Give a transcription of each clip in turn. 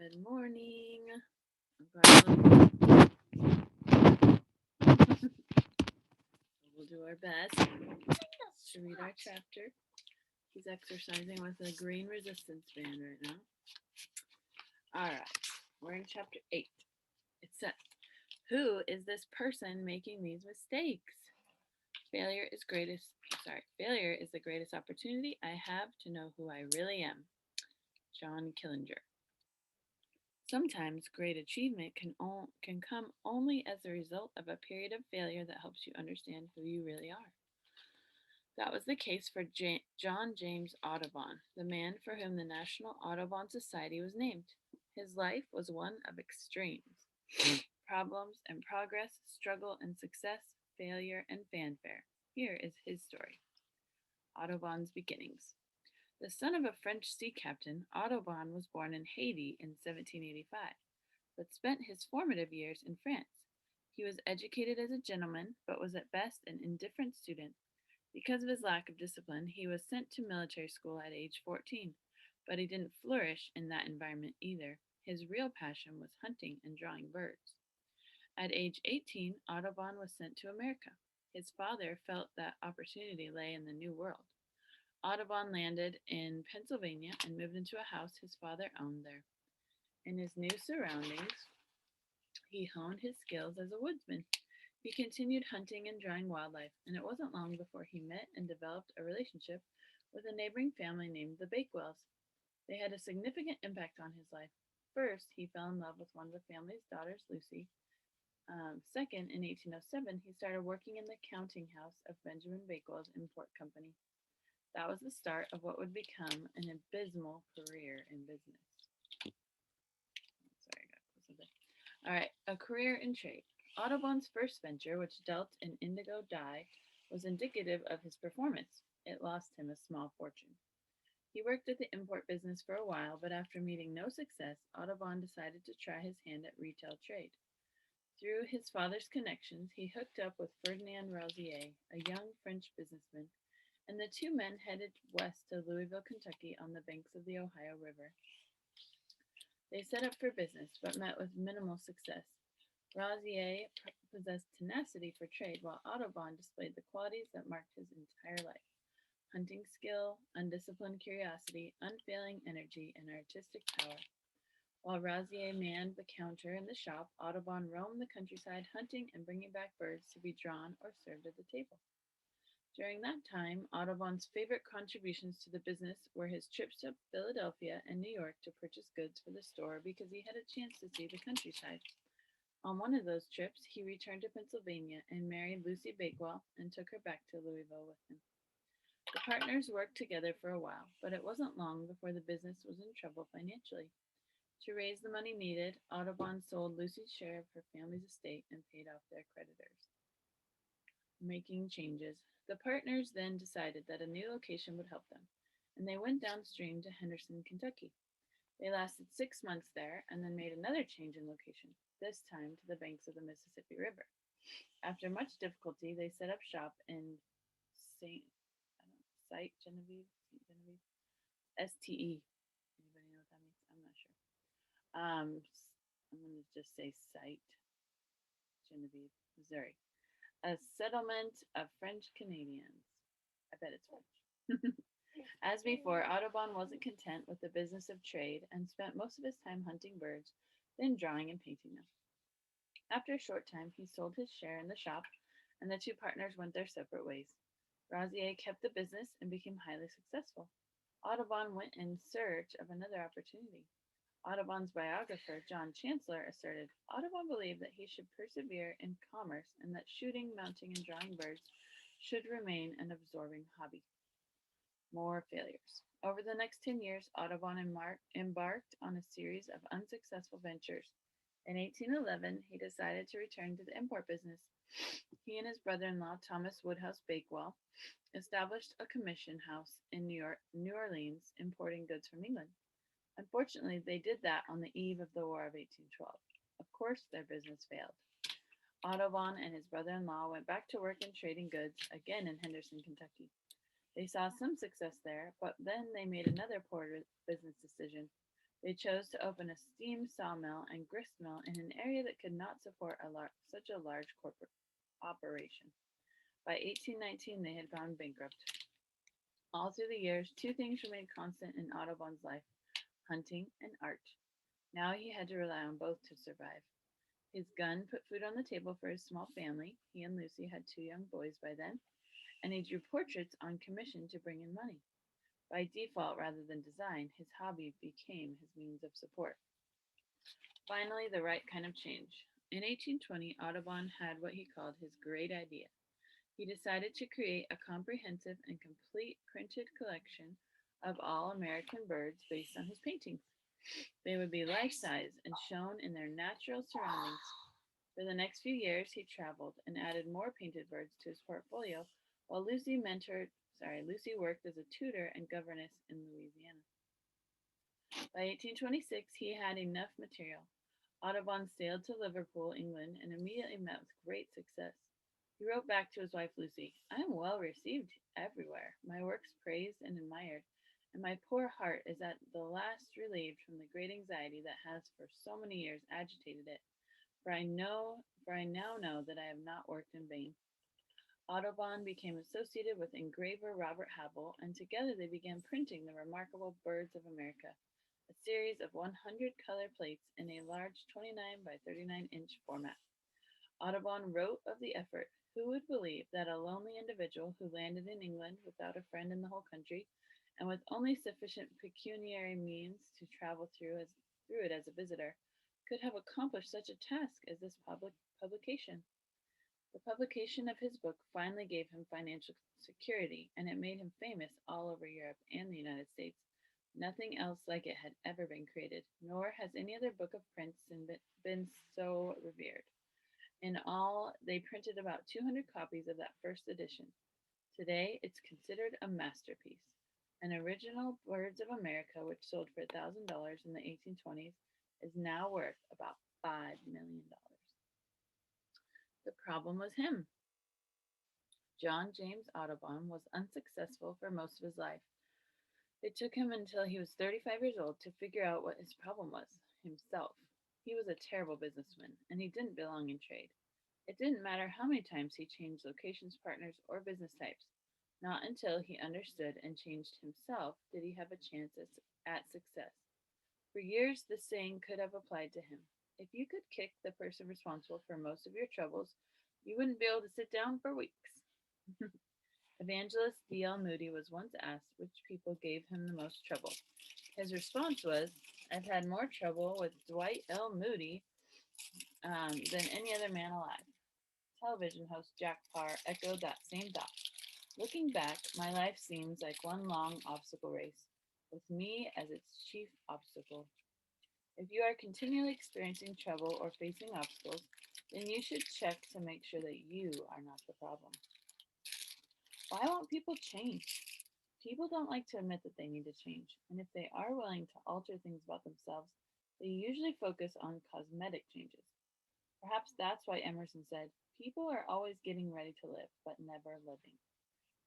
Good morning. We'll do our best to read our chapter. He's exercising with a green resistance band right now. All right, we're in chapter 8. It says, "Who is this person making these mistakes? Failure is failure is the greatest opportunity I have to know who I really am." John Killinger. Sometimes great achievement can come only as a result of a period of failure that helps you understand who you really are. That was the case for John James Audubon, the man for whom the National Audubon Society was named. His life was one of extremes: problems and progress, struggle and success, failure and fanfare. Here is his story. Audubon's beginnings. The son of a French sea captain, Audubon was born in Haiti in 1785, but spent his formative years in France. He was educated as a gentleman, but was at best an indifferent student. Because of his lack of discipline, he was sent to military school at age 14, but he didn't flourish in that environment either. His real passion was hunting and drawing birds. At age 18, Audubon was sent to America. His father felt that opportunity lay in the New World. Audubon landed in Pennsylvania and moved into a house his father owned there. In his new surroundings, he honed his skills as a woodsman. He continued hunting and drawing wildlife, and it wasn't long before he met and developed a relationship with a neighboring family named the Bakewells. They had a significant impact on his life. First, he fell in love with one of the family's daughters, Lucy. Second, in 1807, he started working in the counting house of Benjamin Bakewell's import company. That was the start of what would become an abysmal career in business. Sorry, I got something. All right, a career in trade. Audubon's first venture, which dealt in indigo dye, was indicative of his performance. It lost him a small fortune. He worked at the import business for a while, but after meeting no success, Audubon decided to try his hand at retail trade. Through his father's connections, he hooked up with Ferdinand Rosier, a young French businessman, and the two men headed west to Louisville, Kentucky on the banks of the Ohio River. They set up for business, but met with minimal success. Rosier possessed tenacity for trade, while Audubon displayed the qualities that marked his entire life: hunting skill, undisciplined curiosity, unfailing energy, and artistic power. While Rosier manned the counter in the shop, Audubon roamed the countryside hunting and bringing back birds to be drawn or served at the table. During that time, Audubon's favorite contributions to the business were his trips to Philadelphia and New York to purchase goods for the store because he had a chance to see the countryside. On one of those trips, he returned to Pennsylvania and married Lucy Bakewell and took her back to Louisville with him. The partners worked together for a while, but it wasn't long before the business was in trouble financially. To raise the money needed, Audubon sold Lucy's share of her family's estate and paid off their creditors. Making changes. The partners then decided that a new location would help them, and they went downstream to Henderson, Kentucky. They lasted 6 months there and then made another change in location, this time to the banks of the Mississippi River. After much difficulty, they set up shop in St. Site Genevieve, St. Genevieve, STE. Anybody know what that means? I'm not sure. I'm going to just say Site Genevieve, Missouri, a settlement of French Canadians. I bet it's French. As before, Audubon wasn't content with the business of trade and spent most of his time hunting birds, then drawing and painting them. After a short time, he sold his share in the shop, and the two partners went their separate ways. Rosier kept the business and became highly successful. Audubon went in search of another opportunity. Audubon's biographer, John Chancellor, asserted Audubon believed that he should persevere in commerce and that shooting, mounting, and drawing birds should remain an absorbing hobby. More failures. Over the next 10 years, Audubon embarked on a series of unsuccessful ventures. In 1811, he decided to return to the import business. He and his brother-in-law, Thomas Woodhouse Bakewell, established a commission house in New Orleans, importing goods from England. Unfortunately, they did that on the eve of the War of 1812. Of course, their business failed. Audubon and his brother-in-law went back to work in trading goods, again in Henderson, Kentucky. They saw some success there, but then they made another poor business decision. They chose to open a steam sawmill and grist mill in an area that could not support such a large corporate operation. By 1819, they had gone bankrupt. All through the years, two things remained constant in Audubon's life: hunting and art. Now he had to rely on both to survive. His gun put food on the table for his small family. He and Lucy had two young boys by then, and he drew portraits on commission to bring in money. By default rather than design, his hobby became his means of support. Finally, the right kind of change. In 1820, Audubon had what he called his great idea. He decided to create a comprehensive and complete printed collection of all American birds based on his paintings. They would be life size and shown in their natural surroundings. For the next few years, he traveled and added more painted birds to his portfolio, while Lucy worked as a tutor and governess in Louisiana. By 1826, he had enough material. Audubon sailed to Liverpool, England, and immediately met with great success. He wrote back to his wife Lucy, "I am well received everywhere, my works praised and admired, and my poor heart is at the last relieved from the great anxiety that has for so many years agitated it, for I now know that I have not worked in vain." Audubon became associated with engraver Robert Hable, and together they began printing the remarkable Birds of America, a series of 100 color plates in a large 29 by 39-inch format. Audubon wrote of the effort: "Who would believe that a lonely individual who landed in England without a friend in the whole country, and with only sufficient pecuniary means to travel through it as a visitor, could have accomplished such a task as this publication?" The publication of his book finally gave him financial security, and it made him famous all over Europe and the United States. Nothing else like it had ever been created, nor has any other book of prints been so revered. In all, they printed about 200 copies of that first edition. Today, it's considered a masterpiece. An original Birds of America, which sold for $1,000 in the 1820s, is now worth about $5 million. The problem was him. John James Audubon was unsuccessful for most of his life. It took him until he was 35 years old to figure out what his problem was: himself. He was a terrible businessman, and he didn't belong in trade. It didn't matter how many times he changed locations, partners, or business types. Not until he understood and changed himself did he have a chance at success. For years, this saying could have applied to him: if you could kick the person responsible for most of your troubles, you wouldn't be able to sit down for weeks. Evangelist D.L. Moody was once asked which people gave him the most trouble. His response was, "I've had more trouble with Dwight L. Moody than any other man alive." Television host Jack Parr echoed that same thought. "Looking back, my life seems like one long obstacle race, with me as its chief obstacle." If you are continually experiencing trouble or facing obstacles, then you should check to make sure that you are not the problem. Why won't people change? People don't like to admit that they need to change, and if they are willing to alter things about themselves, they usually focus on cosmetic changes. Perhaps that's why Emerson said, "People are always getting ready to live, but never living."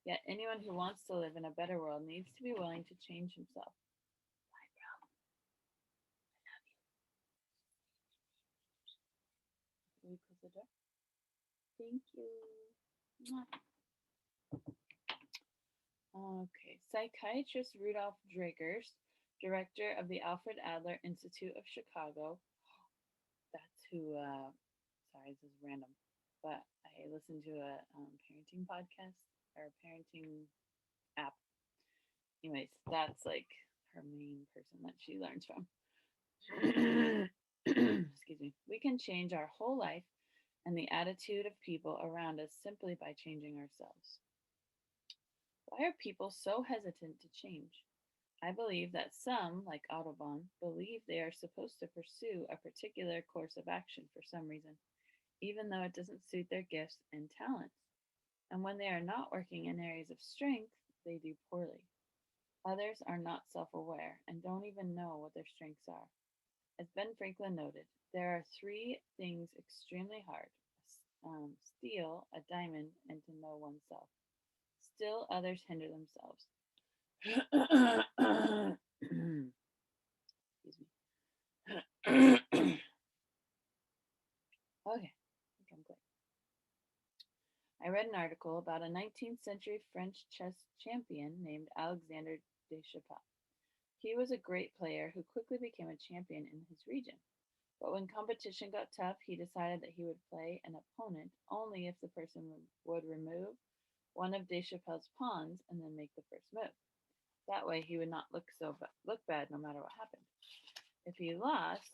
Yet anyone who wants to live in a better world needs to be willing to change himself. Bye, bro. Can we close the door? Thank you. Mwah. Okay. Psychiatrist Rudolf Dreikurs, director of the Alfred Adler Institute of Chicago. That's who, sorry, this is random, but I listened to a parenting podcast or parenting app. Anyways, that's like her main person that she learns from. Excuse me. We can change our whole life and the attitude of people around us simply by changing ourselves. Why are people so hesitant to change? I believe that some, like Audubon, believe they are supposed to pursue a particular course of action for some reason, even though it doesn't suit their gifts and talents. And when they are not working in areas of strength, they do poorly. Others are not self aware and don't even know what their strengths are. As Ben Franklin noted, there are three things extremely hard: steal a diamond and to know oneself. Still, others hinder themselves. Excuse me. read an article about a 19th century French chess champion named Alexander Deschapelles. He was a great player who quickly became a champion in his region. But when competition got tough, he decided that he would play an opponent only if the person would remove one of Deschapelles' pawns and then make the first move. That way, he would not look bad no matter what happened. If he lost,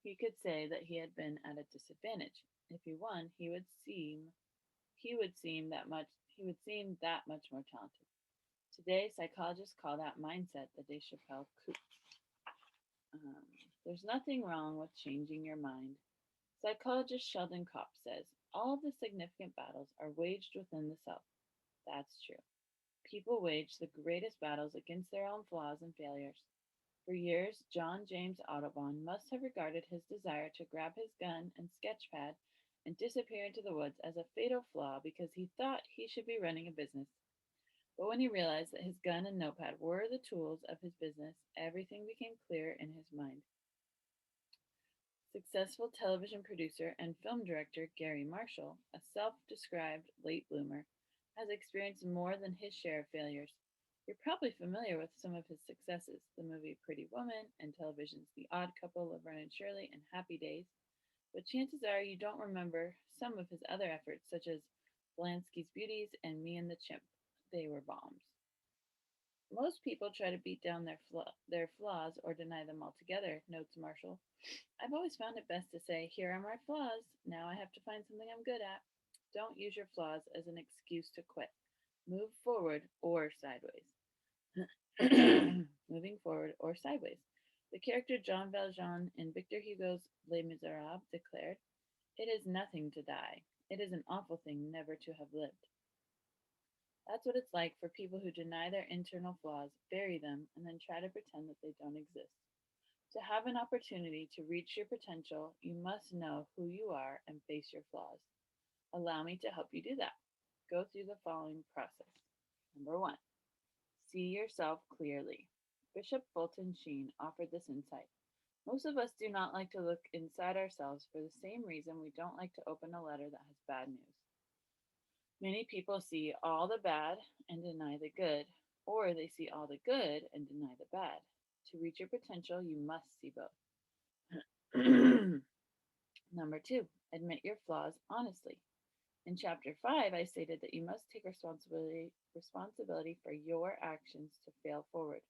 he could say that he had been at a disadvantage. If he won, he would seem that much he would seem that much more talented. Today, psychologists call that mindset the Deschapelles coup. Um, there's nothing wrong with changing your mind. Psychologist Sheldon Kopp says all of the significant battles are waged within the self. That's true. People wage the greatest battles against their own flaws and failures. For years, John James Audubon must have regarded his desire to grab his gun and sketch pad and disappear into the woods as a fatal flaw because he thought he should be running a business. But when he realized that his gun and notepad were the tools of his business, everything became clear in his mind. Successful television producer and film director Gary Marshall, a self described late bloomer, has experienced more than his share of failures. You're probably familiar with some of his successes, the movie Pretty Woman and television's The Odd Couple, Laverne and Shirley, and Happy Days, but chances are you don't remember some of his other efforts, such as Polanski's Beauties and Me and the Chimp. They were bombs. Most people try to beat down their flaws or deny them altogether, notes Marshall. I've always found it best to say, here are my flaws. Now I have to find something I'm good at. Don't use your flaws as an excuse to quit. Move forward or sideways. Moving forward or sideways. The character Jean Valjean in Victor Hugo's Les Miserables declared, it is nothing to die. It is an awful thing never to have lived. That's what it's like for people who deny their internal flaws, bury them, and then try to pretend that they don't exist. To have an opportunity to reach your potential, you must know who you are and face your flaws. Allow me to help you do that. Go through the following process. Number one, see yourself clearly. Bishop Fulton Sheen offered this insight. Most of us do not like to look inside ourselves for the same reason we don't like to open a letter that has bad news. Many people see all the bad and deny the good, or they see all the good and deny the bad. To reach your potential, you must see both. Number two, admit your flaws honestly. In chapter 5, I stated that you must take responsibility for your actions to fail forward,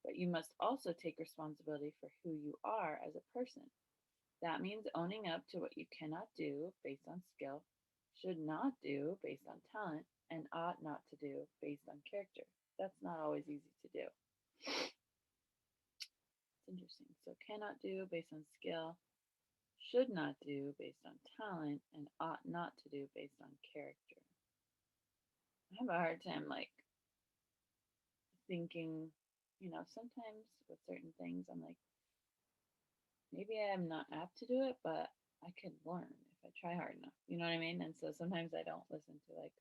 but you must also take responsibility for who you are as a person. That means owning up to what you cannot do based on skill, should not do based on talent, and ought not to do based on character. That's not always easy to do. It's interesting. So, cannot do based on skill, should not do based on talent, and ought not to do based on character. I have a hard time, like, thinking, sometimes with certain things, I'm like, maybe I'm not apt to do it, but I could learn if I try hard enough. You know what I mean? And so sometimes I don't listen to like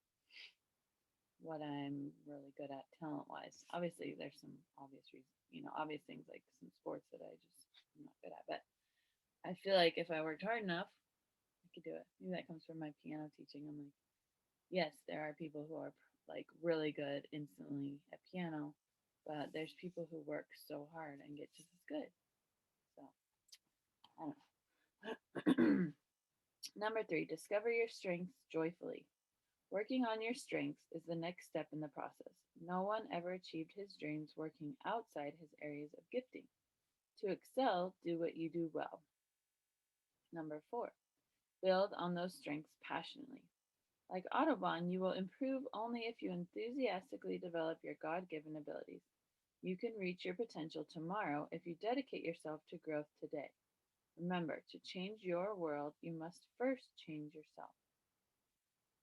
what I'm really good at talent wise. Obviously, there's some obvious reasons, obvious things like some sports that I'm not good at. But I feel like if I worked hard enough, I could do it. Maybe that comes from my piano teaching. I'm like, yes, there are people who are like really good instantly at piano, but there's people who work so hard and get just as good. So I don't know. Number three, discover your strengths joyfully. Working on your strengths is the next step in the process. No one ever achieved his dreams working outside his areas of gifting. To excel, do what you do well. Number four, build on those strengths passionately. Like Audubon, you will improve only if you enthusiastically develop your God given abilities. You can reach your potential tomorrow if you dedicate yourself to growth today. Remember, to change your world, you must first change yourself.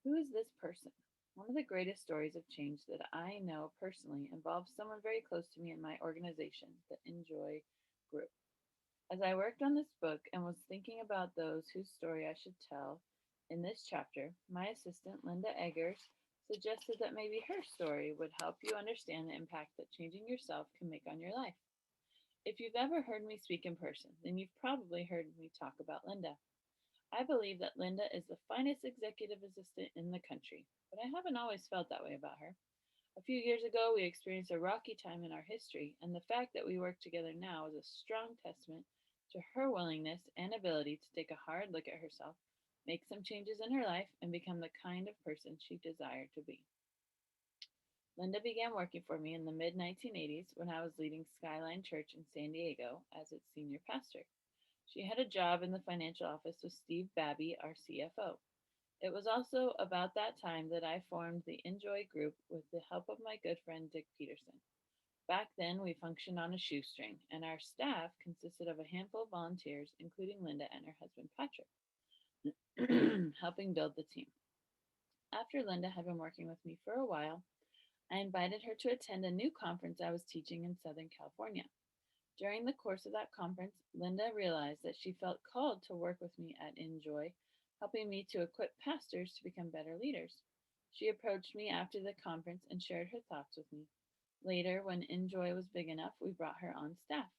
Who is this person? One of the greatest stories of change that I know personally involves someone very close to me in my organization, the Enjoy Group. As I worked on this book and was thinking about those whose story I should tell in this chapter, my assistant, Linda Eggers, suggested that maybe her story would help you understand the impact that changing yourself can make on your life. If you've ever heard me speak in person, then you've probably heard me talk about Linda. I believe that Linda is the finest executive assistant in the country, but I haven't always felt that way about her. A few years ago, we experienced a rocky time in our history, and the fact that we work together now is a strong testament to her willingness and ability to take a hard look at herself, make some changes in her life, and become the kind of person she desired to be. Linda began working for me in the mid 1980s when I was leading Skyline Church in San Diego as its senior pastor. She had a job in the financial office with Steve Babby, our CFO. It was also about that time that I formed the Enjoy group with the help of my good friend Dick Peterson. Back then, we functioned on a shoestring, and our staff consisted of a handful of volunteers, including Linda and her husband Patrick, helping build the team. After Linda had been working with me for a while, I invited her to attend a new conference I was teaching in Southern California. During the course of that conference, Linda realized that she felt called to work with me at Enjoy, helping me to equip pastors to become better leaders. She approached me after the conference and shared her thoughts with me. Later, when Enjoy was big enough, we brought her on staff.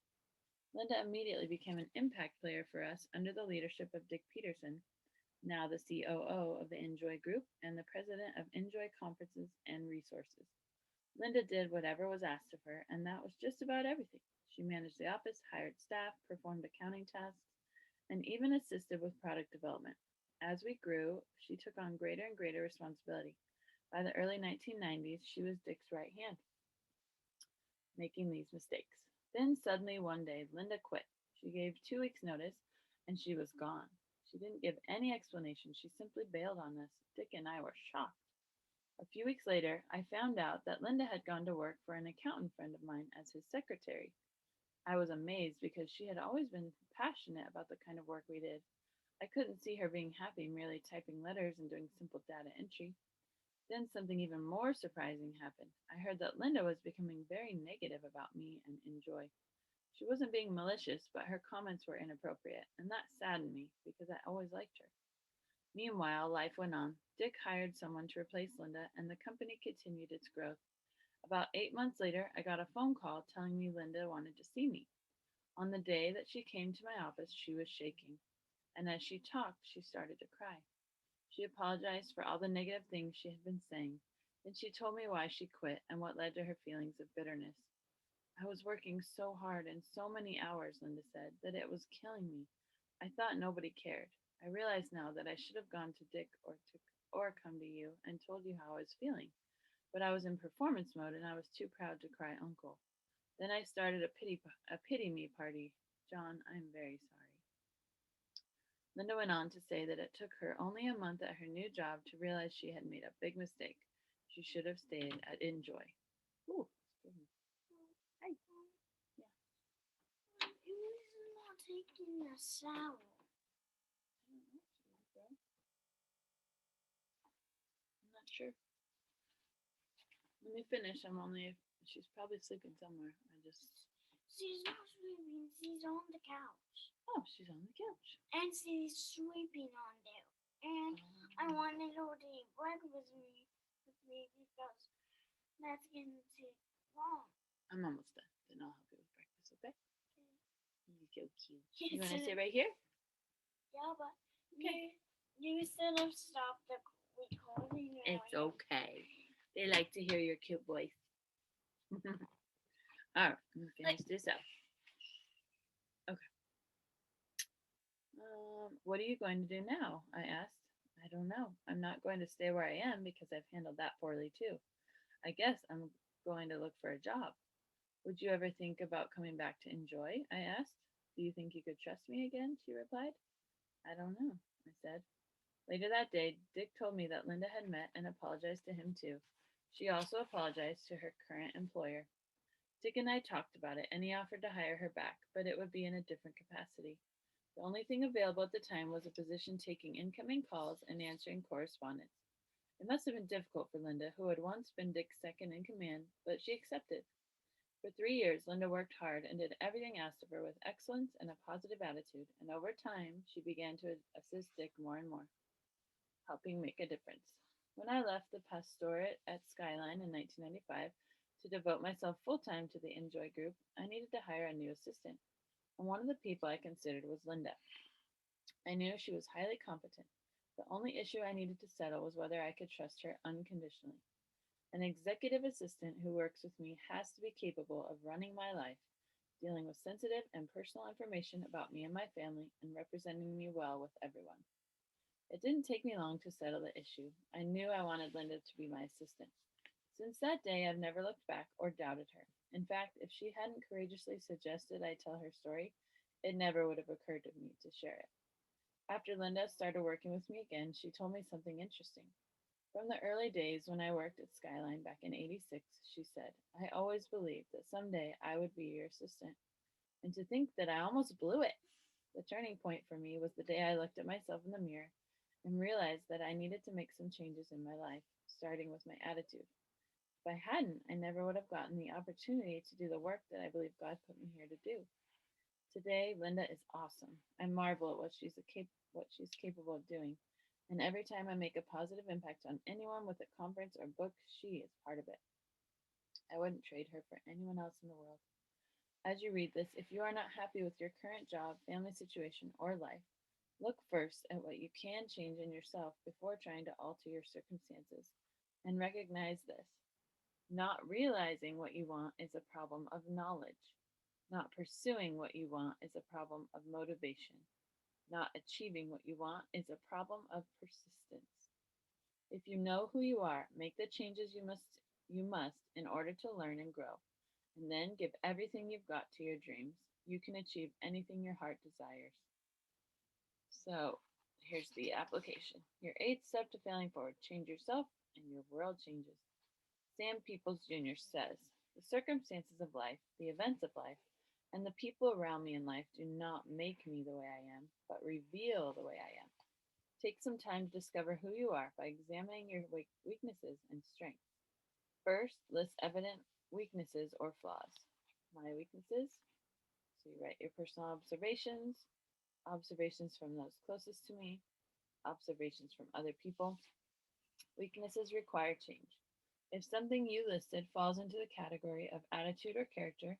Linda immediately became an impact player for us under the leadership of Dick Peterson, now the COO of the Enjoy Group and the president of Enjoy Conferences and Resources. Linda did whatever was asked of her, and that was just about everything. She managed the office, hired staff, performed accounting tasks, and even assisted with product development. As we grew, she took on greater and greater responsibility. By the early 1990s, she was Dick's right hand, making these mistakes. Then suddenly one day, Linda quit. She gave 2 weeks' notice and she was gone. She didn't give any explanation. She simply bailed on us. Dick and I were shocked. A few weeks later, I found out that Linda had gone to work for an accountant friend of mine as his secretary. I was amazed because she had always been passionate about the kind of work we did. I couldn't see her being happy merely typing letters and doing simple data entry. Then something even more surprising happened. I heard that Linda was becoming very negative about me and Enjoy. She wasn't being malicious, but her comments were inappropriate, and that saddened me because I always liked her. Meanwhile, life went on. Dick hired someone to replace Linda, and the company continued its growth. About 8 months later, I got a phone call telling me Linda wanted to see me. On the day that she came to my office, she was shaking, and as she talked, she started to cry. She apologized for all the negative things she had been saying. Then she told me why she quit and what led to her feelings of bitterness. I was working so hard and so many hours, Linda said, that it was killing me. I thought nobody cared. I realize now that I should have gone to Dick or come to you and told you how I was feeling. But I was in performance mode and I was too proud to cry uncle. Then I started a pity me party. John, I'm very sorry. Linda went on to say that it took her only a month at her new job to realize she had made a big mistake. She should have stayed at Enjoy. Ooh, excuse me. Hi. Yeah. Who's not taking a shower? I don't know. I'm not sure. Let me finish. I'm only. She's probably sleeping somewhere. I just. She's not sleeping. She's on the couch. Oh, she's on the couch. And she's sleeping on there. And I Um, wanted her to eat breakfast with me because that's going to take long. I'm almost done. Then I'll help you with breakfast. Okay? You're so cute. You Yes, want to sit right here? yeah, but Okay. you should have stopped the recording It's earlier. okay. They like to hear your cute voice. All right, let me Like, finish this up. Okay. What are you going to do now? I asked. I don't know. I'm not going to stay where I am because I've handled that poorly too. I guess I'm going to look for a job. Would you ever think about coming back to Enjoy? I asked. Do you think you could trust me again? She replied. I don't know, I said. Later that day, Dick told me that Linda had met and apologized to him too. She also apologized to her current employer. Dick and I talked about it, and he offered to hire her back, but it would be in a different capacity. The only thing available at the time was a position taking incoming calls and answering correspondence. It must have been difficult for Linda, who had once been Dick's second in command, but she accepted. For 3 years, Linda worked hard and did everything asked of her with excellence and a positive attitude, and over time, she began to assist Dick more and more, helping make a difference. When I left the pastorate at Skyline in 1995 to devote myself full time to the Enjoy group, I needed to hire a new assistant, and one of the people I considered was Linda. I knew she was highly competent. The only issue I needed to settle was whether I could trust her unconditionally. An executive assistant who works with me has to be capable of running my life, dealing with sensitive and personal information about me and my family, and representing me well with everyone. It didn't take me long to settle the issue. I knew I wanted Linda to be my assistant. Since that day, I've never looked back or doubted her. In fact, if she hadn't courageously suggested I tell her story, it never would have occurred to me to share it. After Linda started working with me again, she told me something interesting. From the early days when I worked at Skyline back in '86, she said, I always believed that someday I would be your assistant. And to think that I almost blew it. The turning point for me was the day I looked at myself in the mirror and realized that I needed to make some changes in my life, starting with my attitude. If I hadn't, I never would have gotten the opportunity to do the work that I believe God put me here to do. Today, Linda is awesome. I marvel at what she's capable of doing. And every time I make a positive impact on anyone with a conference or book, she is part of it. I wouldn't trade her for anyone else in the world. As you read this, if you are not happy with your current job, family situation, or life, look first at what you can change in yourself before trying to alter your circumstances. And recognize this: not realizing what you want is a problem of knowledge. Not pursuing what you want is a problem of motivation. Not achieving what you want is a problem of persistence. If you know who you are, make the changes you must in order to learn and grow, and then give everything you've got to your dreams. You can achieve anything your heart desires. So, here's the application. Your eighth step to failing forward: change yourself, and your world changes. Sam Peoples Jr. says, the circumstances of life, the events of life, and the people around me in life do not make me the way I am, but reveal the way I am. Take some time to discover who you are by examining your weaknesses and strengths. First, list evident weaknesses or flaws. My weaknesses. So you write your personal observations, observations from those closest to me, observations from other people. Weaknesses require change. If something you listed falls into the category of attitude or character,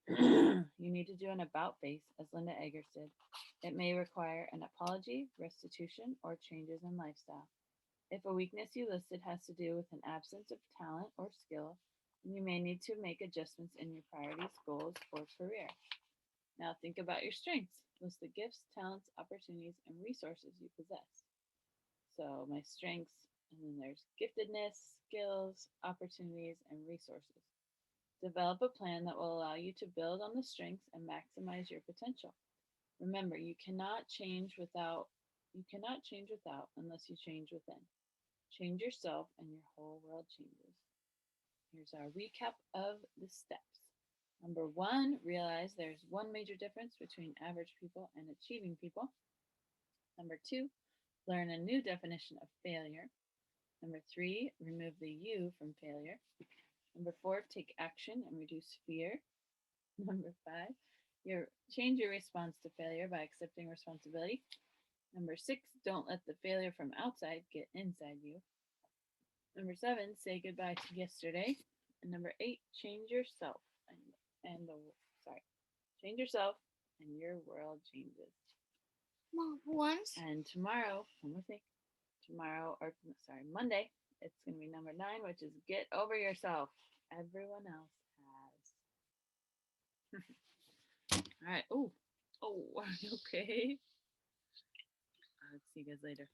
you need to do an about face, as Linda Eggers did. It may require an apology, restitution, or changes in lifestyle. If a weakness you listed has to do with an absence of talent or skill, then you may need to make adjustments in your priorities, goals, or career. Now think about your strengths. List the gifts, talents, opportunities, and resources you possess. So my strengths, and then there's giftedness, skills, opportunities, and resources. Develop a plan that will allow you to build on the strengths and maximize your potential. Remember, you cannot change without unless you change within. Change yourself and your whole world changes. Here's our recap of the steps. Number 1, realize there's one major difference between average people and achieving people. Number 2, learn a new definition of failure. Number 3, remove the you from failure. Number 4, take action and reduce fear. Number 5, change your response to failure by accepting responsibility. Number 6, don't let the failure from outside get inside you. Number 7, say goodbye to yesterday. And number 8, change yourself and the sorry, change yourself and your world changes. Mom, once. And tomorrow, one more thing. Monday, it's going to be number 9, which is get over yourself. Everyone else has. All right. Oh, are you okay? Let's see you guys later.